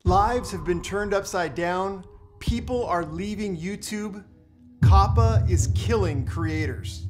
Lives have been turned upside down. People are leaving YouTube. COPPA is killing creators.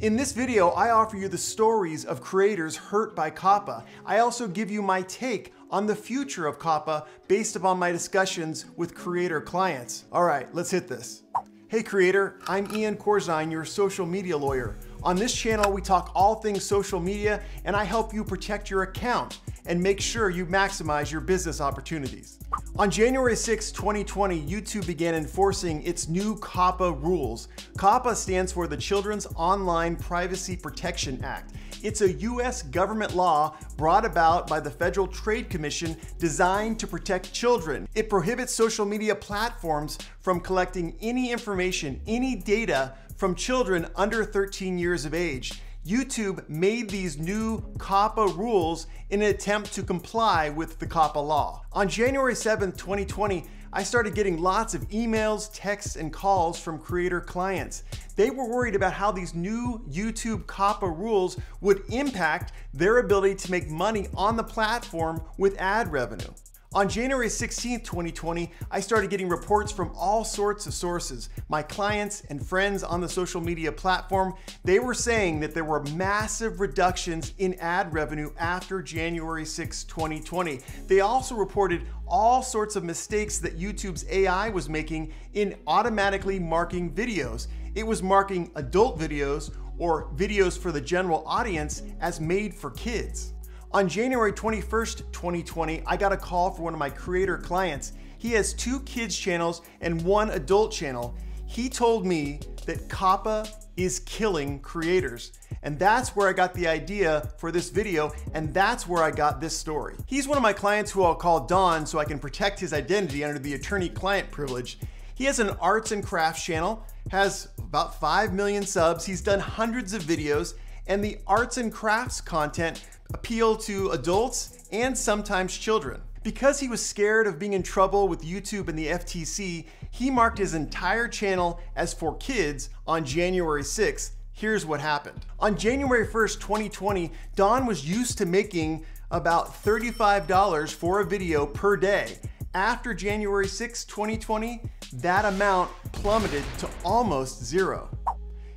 In this video, I offer you the stories of creators hurt by COPPA. I also give you my take on the future of COPPA based upon my discussions with creator clients. All right, let's hit this. Hey creator, I'm Ian Corzine, your social media lawyer. On this channel, we talk all things social media, and I help you protect your account and make sure you maximize your business opportunities. On January 6, 2020, YouTube began enforcing its new COPPA rules. COPPA stands for the Children's Online Privacy Protection Act. It's a US government law brought about by the Federal Trade Commission designed to protect children. It prohibits social media platforms from collecting any information, any data from children under 13 years of age. YouTube made these new COPPA rules in an attempt to comply with the COPPA law. On January 7th, 2020, I started getting lots of emails, texts, and calls from creator clients. They were worried about how these new YouTube COPPA rules would impact their ability to make money on the platform with ad revenue. On January 16th, 2020, I started getting reports from all sorts of sources. My clients and friends on the social media platform, they were saying that there were massive reductions in ad revenue after January 6, 2020. They also reported all sorts of mistakes that YouTube's AI was making in automatically marking videos. It was marking adult videos or videos for the general audience as made for kids. On January 21st, 2020, I got a call from one of my creator clients. He has 2 kids channels and 1 adult channel. He told me that COPPA is killing creators. And that's where I got the idea for this video, and that's where I got this story. He's one of my clients who I'll call Don so I can protect his identity under the attorney-client privilege. He has an arts and crafts channel, has about 5 million subs. He's done hundreds of videos, and the arts and crafts content appeal to adults and sometimes children. Because he was scared of being in trouble with YouTube and the FTC, he marked his entire channel as for kids on January 6th. Here's what happened. On January 1st, 2020, Don was used to making about $35 for a video per day. After January 6, 2020, that amount plummeted to almost zero.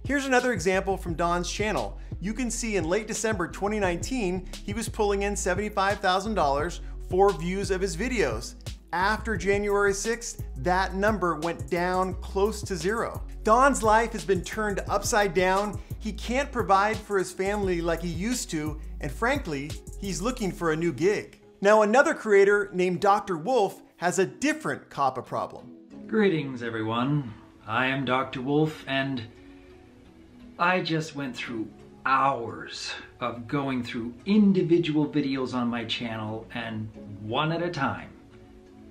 Here's another example from Don's channel. You can see in late December 2019, he was pulling in $75,000 for views of his videos. After January 6th, that number went down close to zero. Don's life has been turned upside down. He can't provide for his family like he used to, and frankly, he's looking for a new gig. Now, another creator named Dr. Wolf has a different COPPA problem. Greetings, everyone. I am Dr. Wolf, and I just went through hours of going through individual videos on my channel and one at a time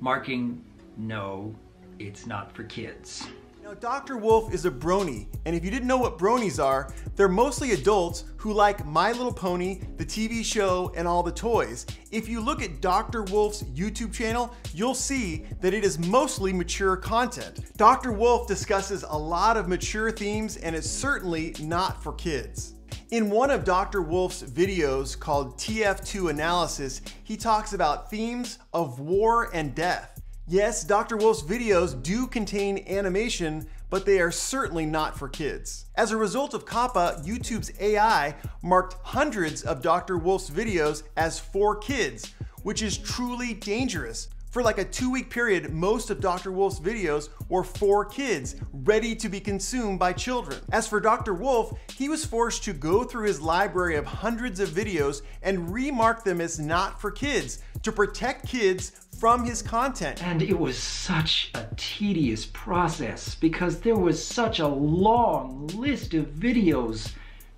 marking, no, it's not for kids. Now, Dr. Wolf is a brony, and if you didn't know what bronies are, they're mostly adults who like My Little Pony, the TV show, and all the toys. If you look at Dr. Wolf's YouTube channel, you'll see that it is mostly mature content. Dr. Wolf discusses a lot of mature themes and is certainly not for kids. In one of Dr. Wolf's videos called TF2 Analysis, he talks about themes of war and death. Yes, Dr. Wolf's videos do contain animation, but they are certainly not for kids. As a result of COPPA, YouTube's AI marked hundreds of Dr. Wolf's videos as for kids, which is truly dangerous. For like a 2-week period, most of Dr. Wolf's videos were for kids, ready to be consumed by children. As for Dr. Wolf, he was forced to go through his library of hundreds of videos and remark them as not for kids to protect kids from his content. And it was such a tedious process because there was such a long list of videos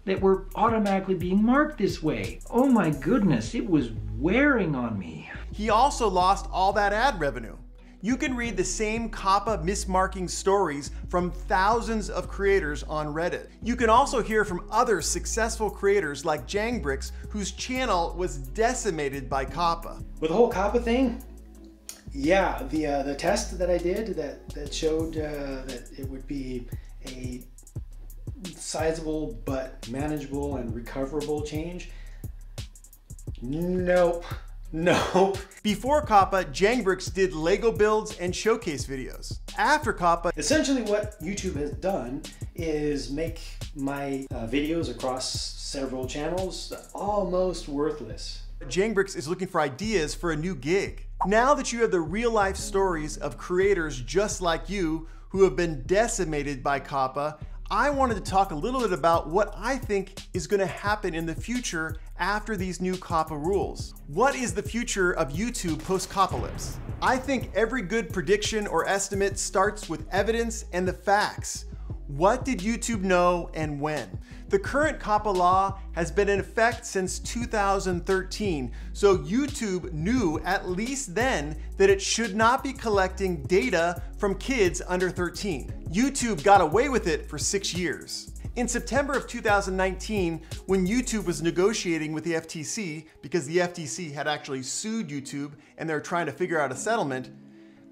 that were automatically being marked this way. Oh my goodness, it was wearing on me. He also lost all that ad revenue. You can read the same COPPA mismarking stories from thousands of creators on Reddit. You can also hear from other successful creators like Jangbricks, whose channel was decimated by COPPA. With the whole COPPA thing, yeah, the test that I did that showed that it would be a sizable but manageable and recoverable change, nope. Nope. Before COPPA, Jangbricks did Lego builds and showcase videos. After COPPA, Essentially what YouTube has done is make my videos across several channels almost worthless. Jangbricks is looking for ideas for a new gig. Now that you have the real life stories of creators just like you who have been decimated by COPPA, I wanted to talk a little bit about what I think is going to happen in the future after these new COPPA rules. What is the future of YouTube post-COPPAlypse? I think every good prediction or estimate starts with evidence and the facts. What did YouTube know and when? The current COPPA law has been in effect since 2013, so YouTube knew at least then that it should not be collecting data from kids under 13. YouTube got away with it for 6 years. In September of 2019, when YouTube was negotiating with the FTC, because the FTC had actually sued YouTube and they're trying to figure out a settlement,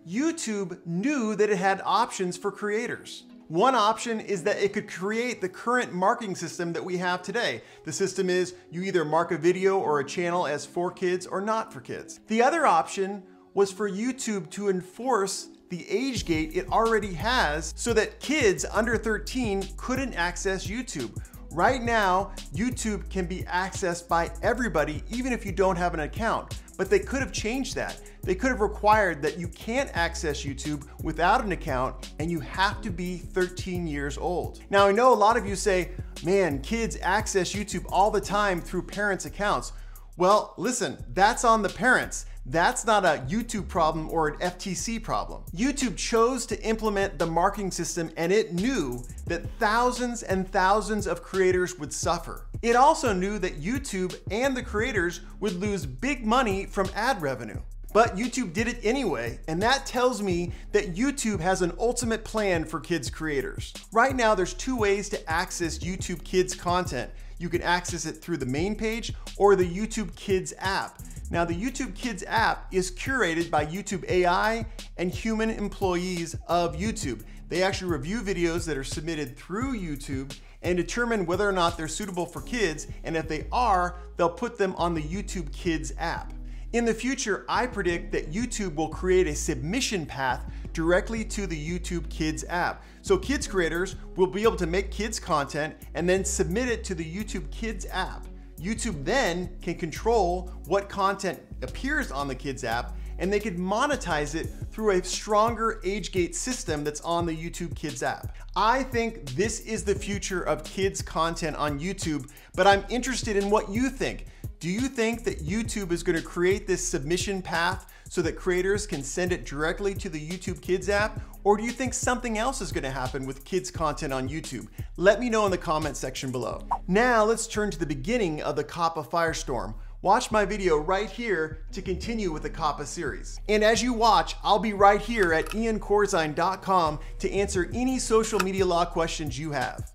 YouTube knew that it had options for creators. One option is that it could create the current marking system that we have today. The system is you either mark a video or a channel as for kids or not for kids. The other option was for YouTube to enforce the age gate it already has so that kids under 13 couldn't access YouTube. Right now, YouTube can be accessed by everybody, even if you don't have an account, but they could have changed that. They could have required that you can't access YouTube without an account and you have to be 13 years old. Now, I know a lot of you say, man, kids access YouTube all the time through parents' accounts. Well, listen, that's on the parents. That's not a YouTube problem or an FTC problem. YouTube chose to implement the marking system and it knew that thousands and thousands of creators would suffer. It also knew that YouTube and the creators would lose big money from ad revenue. But YouTube did it anyway, and that tells me that YouTube has an ultimate plan for kids creators. Right now, there's 2 ways to access YouTube Kids content. You can access it through the main page or the YouTube Kids app. Now, the YouTube Kids app is curated by YouTube AI and human employees of YouTube. They actually review videos that are submitted through YouTube and determine whether or not they're suitable for kids, and if they are, they'll put them on the YouTube Kids app. In the future, I predict that YouTube will create a submission path directly to the YouTube Kids app. So kids creators will be able to make kids content and then submit it to the YouTube Kids app. YouTube then can control what content appears on the Kids app, and they could monetize it through a stronger age gate system that's on the YouTube Kids app. I think this is the future of kids content on YouTube, but I'm interested in what you think. Do you think that YouTube is going to create this submission path so that creators can send it directly to the YouTube Kids app? Or do you think something else is going to happen with kids content on YouTube? Let me know in the comment section below. Now let's turn to the beginning of the COPPA firestorm. Watch my video right here to continue with the COPPA series. And as you watch, I'll be right here at iancorzine.com to answer any social media law questions you have.